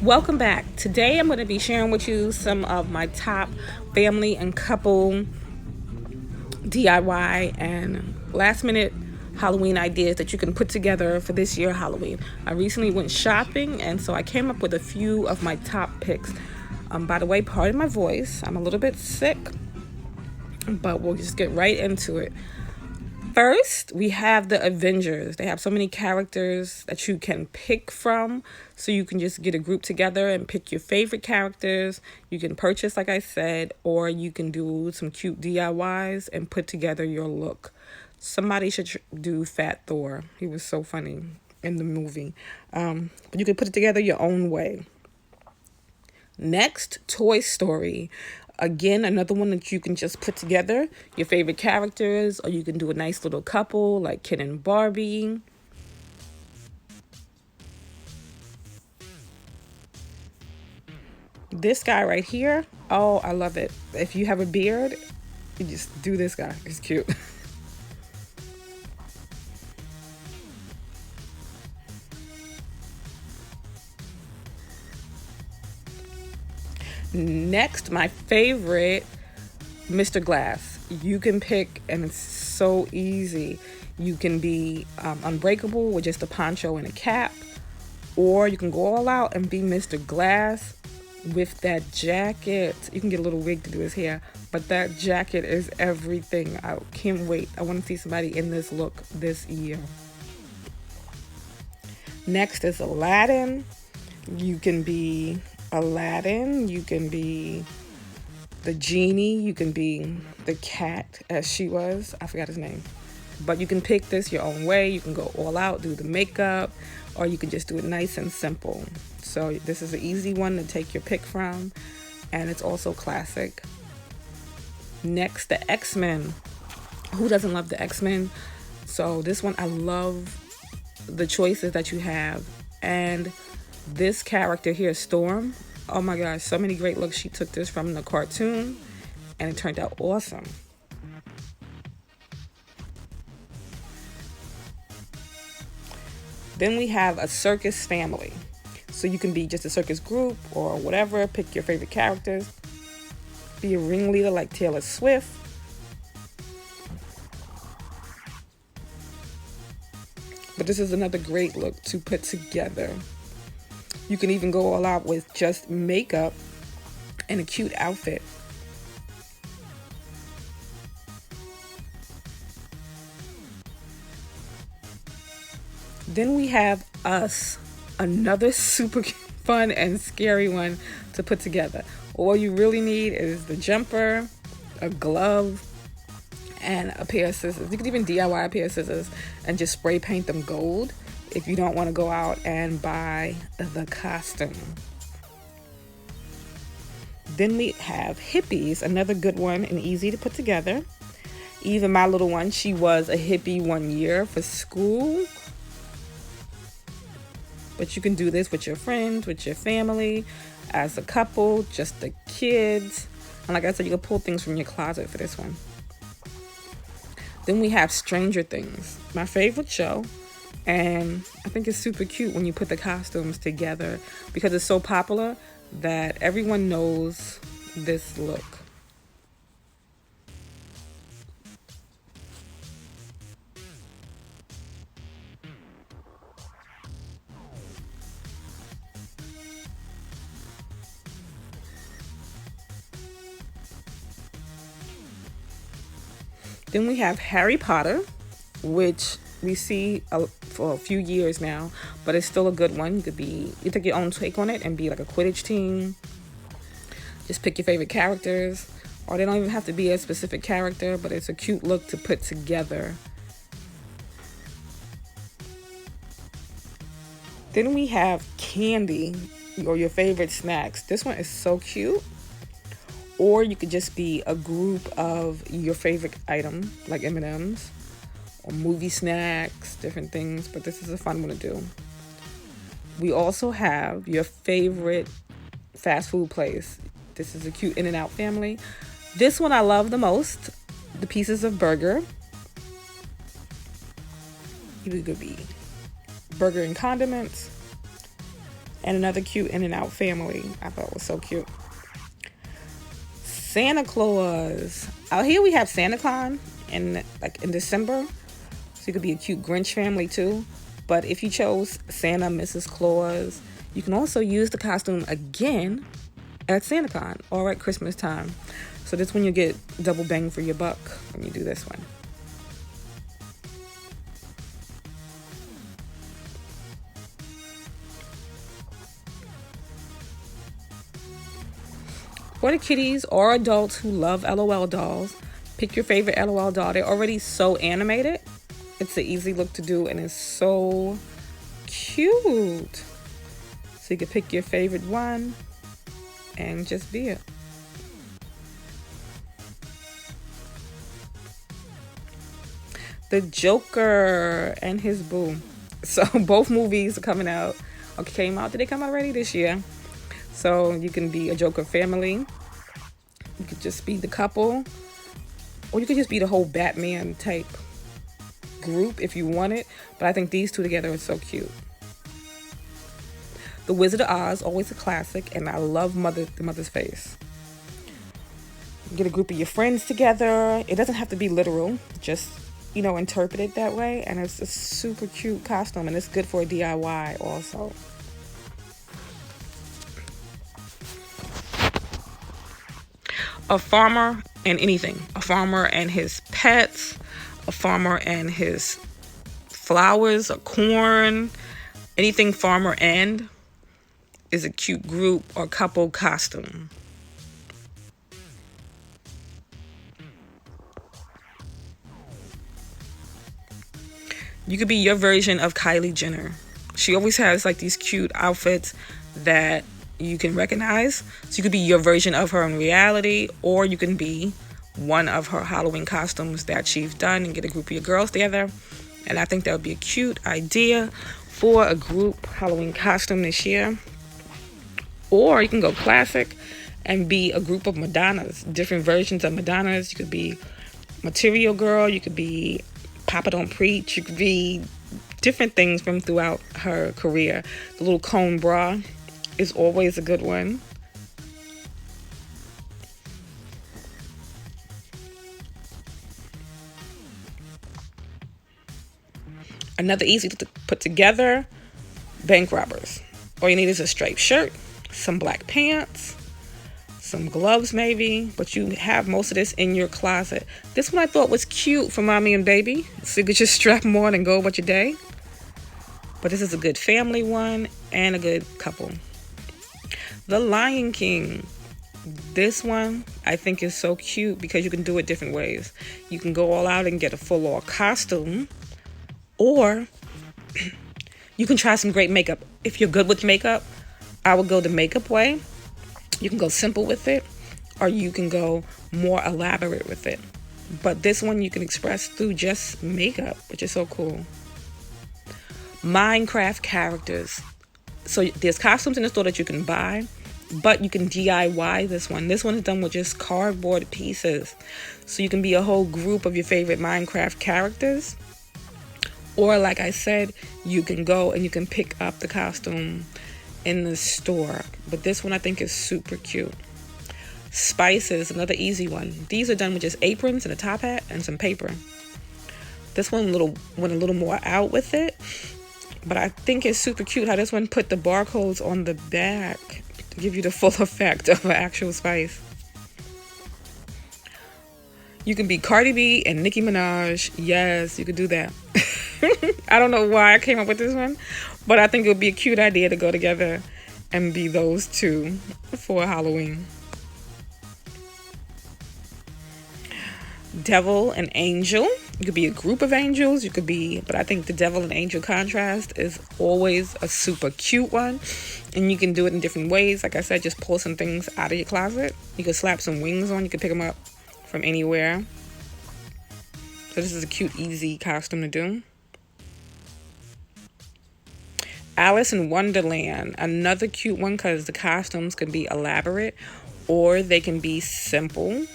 Welcome back. Today I'm going to be sharing with you some of my top family and couple DIY and last minute Halloween ideas that you can put together for this year Halloween. I recently went shopping and so I came up with a few of my top picks. By the way, pardon my voice. I'm a little bit sick, but we'll just get right into it. First, we have the Avengers. They have so many characters that you can pick from. So you can just get a group together and pick your favorite characters. You can purchase, like I said, or you can do some cute DIYs and put together your look. Somebody should do Fat Thor. He was so funny in the movie. But you can put it together your own way. Next, Toy Story. Again, another one that you can just put together your favorite characters, or you can do a nice little couple like Ken and Barbie. This guy right here, oh, I love it. If you have a beard, you just do this guy. He's cute. Next, my favorite, Mr. Glass. You can pick, and it's so easy. You can be unbreakable with just a poncho and a cap, or you can go all out and be Mr. Glass with that jacket. You can get a little wig to do his hair, but that jacket is everything. I can't wait. I want to see somebody in this look this year. Next is Aladdin. You can be Aladdin. You can be the genie. You can be the cat as she was. I forgot his name. But you can pick this your own way. You can go all out, do the makeup, or you can just do it nice and simple. So this is an easy one to take your pick from, and it's also classic. Next, the X-Men. Who doesn't love the X-Men? So this one, I love the choices that you have. And this character here, Storm, oh my gosh, so many great looks. She took this from the cartoon, and it turned out awesome. Then we have a Circus Family. So you can be just a circus group or whatever. Pick your favorite characters. Be a ringleader like Taylor Swift. But this is another great look to put together. You can even go all out with just makeup and a cute outfit. Then we have Us, another super fun and scary one to put together. All you really need is the jumper, a glove, and a pair of scissors. You can even DIY a pair of scissors and just spray paint them gold if you don't want to go out and buy the costume. Then we have Hippies, another good one and easy to put together. Even my little one, she was a hippie one year for school. But you can do this with your friends, with your family, as a couple, just the kids. And like I said, you can pull things from your closet for this one. Then we have Stranger Things, my favorite show. And I think it's super cute when you put the costumes together because it's so popular that everyone knows this look. Then we have Harry Potter, which we see for a few years now, but it's still a good one. You take your own take on it and be like a Quidditch team. Just pick your favorite characters, or they don't even have to be a specific character, but it's a cute look to put together. Then we have candy, or your favorite snacks. This one is so cute. Or you could just be a group of your favorite item, like M&Ms, or movie snacks, different things. But this is a fun one to do. We also have your favorite fast food place. This is a cute In-N-Out family. This one I love the most. The pieces of burger. You could be burger and condiments. And another cute In-N-Out family I thought was so cute. Santa Claus. Out here we have SantaCon in December. So you could be a cute Grinch family too. But if you chose Santa, Mrs. Claus, you can also use the costume again at SantaCon or at Christmas time. So this one you get double bang for your buck when you do this one. For the kiddies or adults who love LOL dolls, pick your favorite LOL doll. They're already so animated. It's an easy look to do and it's so cute. So you can pick your favorite one and just be it. The Joker and his boo. So both movies are coming out. Okay, came out. Did they come out already this year? So you can be a Joker family. You could just be the couple. Or you could just be the whole Batman type group if you want it. But I think these two together are so cute. The Wizard of Oz, always a classic. And I love the Mother's Face. Get a group of your friends together. It doesn't have to be literal. Just, interpret it that way. And it's a super cute costume. And it's good for a DIY also. A farmer and anything. A farmer and his pets. A farmer and his flowers or corn. Anything farmer and is a cute group or couple costume. You could be your version of Kylie Jenner. She always has like these cute outfits that you can recognize. So you could be your version of her in reality, or you can be one of her Halloween costumes that she's done and get a group of your girls together. And I think that would be a cute idea for a group Halloween costume this year. Or you can go classic and be a group of Madonnas, different versions of Madonnas. You could be Material Girl, you could be Papa Don't Preach, you could be different things from throughout her career. The little cone bra is always a good one. Another easy to put together, bank robbers. All you need is a striped shirt, some black pants, some gloves maybe, but you have most of this in your closet. This one I thought was cute for mommy and baby, so you could just strap them on and go about your day. But this is a good family one and a good couple. The Lion King. This one I think is so cute because you can do it different ways. You can go all out and get a full-on costume, or you can try some great makeup. If you're good with makeup, I would go the makeup way. You can go simple with it, or you can go more elaborate with it. But this one you can express through just makeup, which is so cool. Minecraft characters. So there's costumes in the store that you can buy, but you can DIY this one. This one is done with just cardboard pieces. So you can be a whole group of your favorite Minecraft characters. Or like I said, you can go and you can pick up the costume in the store. But this one I think is super cute. Spices, another easy one. These are done with just aprons and a top hat and some paper. This one went a little more out with it. But I think it's super cute how this one put the barcodes on the back to give you the full effect of an actual spice. You can be Cardi B and Nicki Minaj. Yes, you could do that. I don't know why I came up with this one, but I think it would be a cute idea to go together and be those two for Halloween. Devil and angel. You could be a group of angels. But I think the devil and angel contrast is always a super cute one. And you can do it in different ways. Like I said, just pull some things out of your closet. You could slap some wings on. You could pick them up from anywhere. So this is a cute, easy costume to do. Alice in Wonderland. Another cute one because the costumes can be elaborate or they can be simple.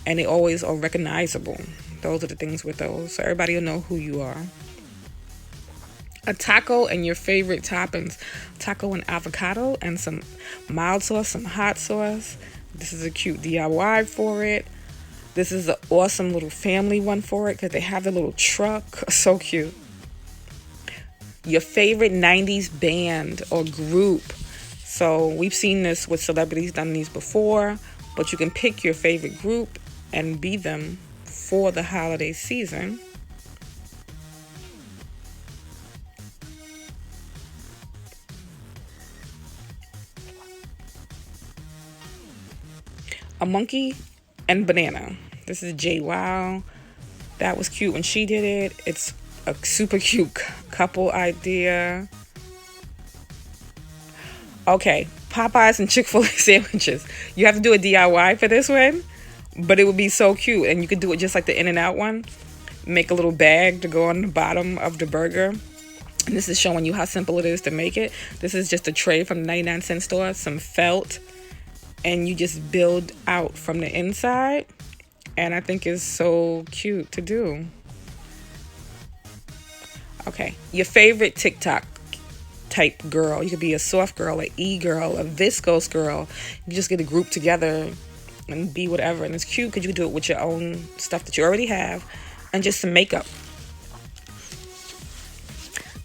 And they always are recognizable. Those are the things with those. So everybody will know who you are. A taco and your favorite toppings. Taco and avocado and some mild sauce, some hot sauce. This is a cute DIY for it. This is an awesome little family one for it because they have the little truck. So cute. Your favorite 90s band or group. So we've seen this with celebrities, done these before, but you can pick your favorite group and be them for the holiday season. A monkey and banana. This is J Wow. That was cute when she did it. It's a super cute couple idea. Okay, Popeyes and Chick-Fil-A sandwiches. You have to do a DIY for this one, but it would be so cute. And you could do it just like the In-N-Out one. Make a little bag to go on the bottom of the burger. And this is showing you how simple it is to make it. This is just a tray from the 99-cent store, some felt, and you just build out from the inside. And I think it's so cute to do. Okay, your favorite TikTok type girl. You could be a soft girl, an e-girl, a viscose girl. You just get a group together and be whatever. And it's cute because you can do it with your own stuff that you already have and just some makeup.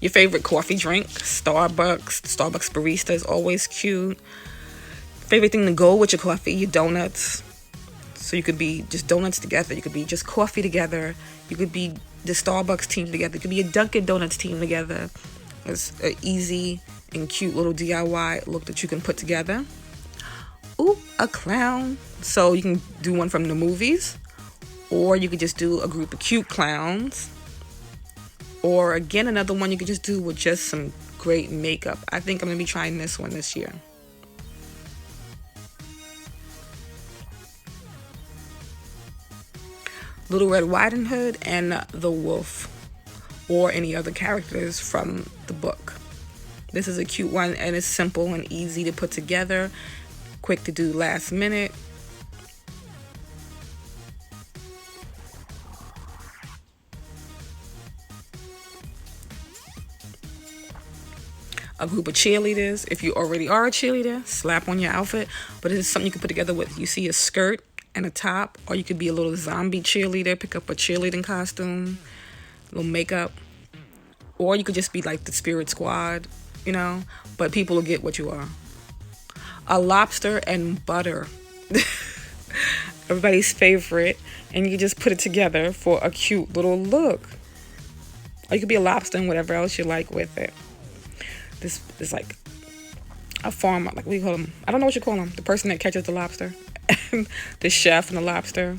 Your favorite coffee drink, Starbucks barista is always cute. Favorite thing to go with your coffee, your donuts. So you could be just donuts together. You could be just coffee together. You could be the Starbucks team together. It could be a Dunkin' Donuts team together. It's an easy and cute little DIY look that you can put together. Ooh, a clown. So you can do one from the movies, or you could just do a group of cute clowns, or again another one you could just do with just some great makeup. I think I'm gonna be trying this one this year. Little Red Riding Hood and the Wolf, or any other characters from the book. This is a cute one and it's simple and easy to put together, quick to do last minute. A group of cheerleaders. If you already are a cheerleader, slap on your outfit, but it is something you can put together with. You see a skirt and a top, or you could be a little zombie cheerleader, pick up a cheerleading costume, a little makeup, or you could just be like the spirit squad, you know, but people will get what you are. A lobster and butter. Everybody's favorite, and you just put it together for a cute little look. Or you could be a lobster and whatever else you like with it. This is like a farmer, like what do you call them? I don't know what you call them. The person that catches the lobster. The chef and the lobster.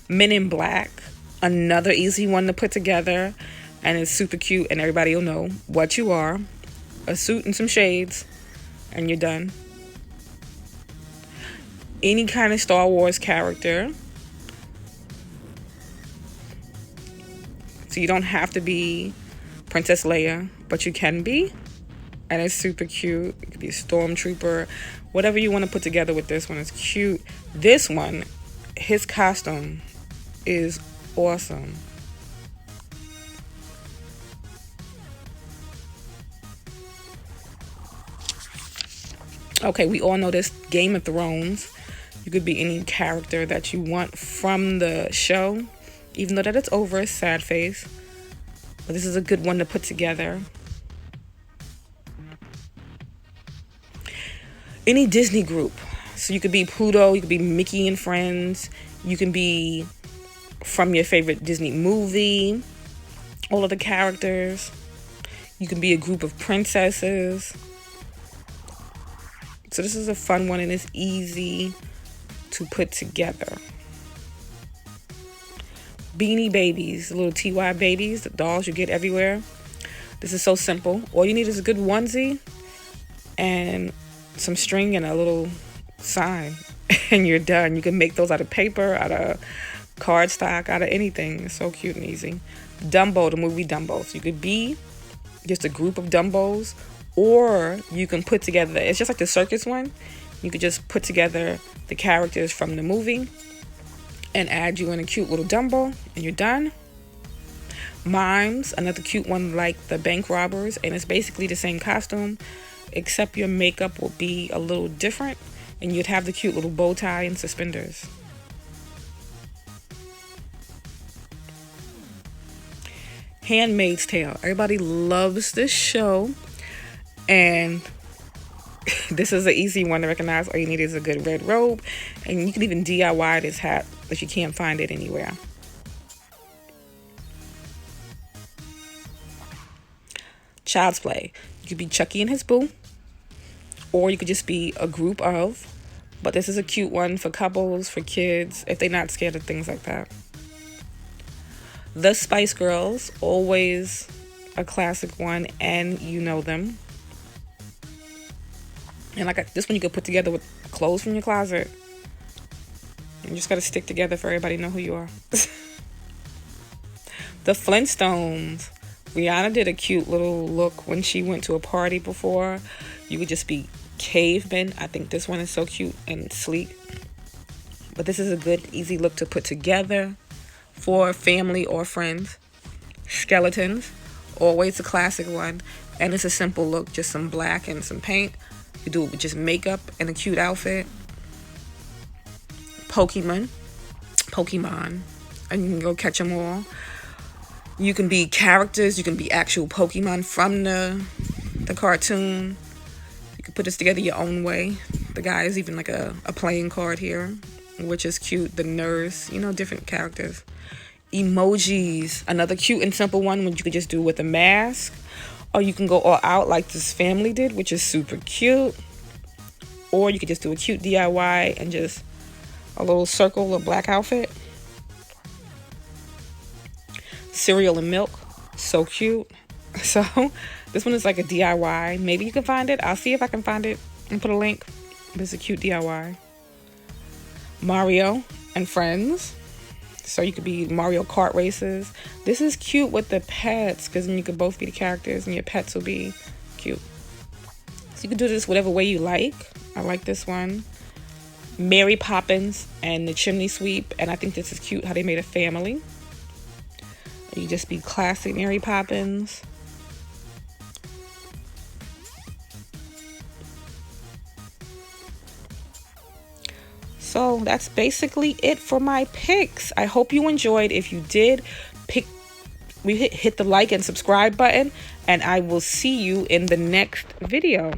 Men in Black. Another easy one to put together. And it's super cute and everybody will know what you are. A suit and some shades. And you're done. Any kind of Star Wars character. So you don't have to be Princess Leia, but you can be. And it's super cute. It could be a stormtrooper. Whatever you want to put together with this one is cute. This one, his costume is awesome. Okay, we all know this, Game of Thrones. You could be any character that you want from the show. Even though that it's over, sad face. But this is a good one to put together. Any Disney group. So you could be Pluto, you could be Mickey and Friends. You can be from your favorite Disney movie. All of the characters. You can be a group of princesses. So this is a fun one and it's easy to put together. Beanie Babies, the little TY babies, the dolls you get everywhere. This is so simple. All you need is a good onesie and some string and a little sign and you're done. You can make those out of paper, out of cardstock, out of anything. It's so cute and easy. Dumbo, the movie Dumbo. So you could be just a group of Dumbos, or you can put together, it's just like the circus one. You could just put together the characters from the movie and add you in a cute little Dumbo and you're done. Mimes, another cute one like the bank robbers, and it's basically the same costume, except your makeup will be a little different, and you'd have the cute little bow tie and suspenders. Handmaid's Tale. Everybody loves this show, and this is an easy one to recognize. All you need is a good red robe, and you can even DIY this hat if you can't find it anywhere. Child's Play. You could be Chucky and his boo, or you could just be a group of, but this is a cute one for couples, for kids, if they're not scared of things like that. The Spice Girls, always a classic one, and you know them. And this one you could put together with clothes from your closet. You just got to stick together for everybody to know who you are. The Flintstones. Rihanna did a cute little look when she went to a party before. You could just be cavemen. I think this one is so cute and sleek. But this is a good, easy look to put together for family or friends. Skeletons. Always a classic one. And it's a simple look. Just some black and some paint. You do it with just makeup and a cute outfit. Pokemon. And you can go catch them all. You can be characters. You can be actual Pokemon from the cartoon. You can put this together your own way. The guy is even like a playing card here, which is cute. The nurse, different characters. Emojis. Another cute and simple one, which you could just do with a mask. Or you can go all out like this family did, which is super cute. Or you could just do a cute DIY and just a little circle, a black outfit. Cereal and milk. So cute. So this one is like a DIY. Maybe you can find it. I'll see if I can find it and put a link. But it's a cute DIY. Mario and friends. So you could be Mario Kart races. This is cute with the pets, because then you could both be the characters and your pets will be cute. So you can do this whatever way you like. I like this one. Mary Poppins and the Chimney Sweep. And I think this is cute how they made a family. You just be classic Mary Poppins. So that's basically it for my picks. I hope you enjoyed. If you did, hit the like and subscribe button, and I will see you in the next video.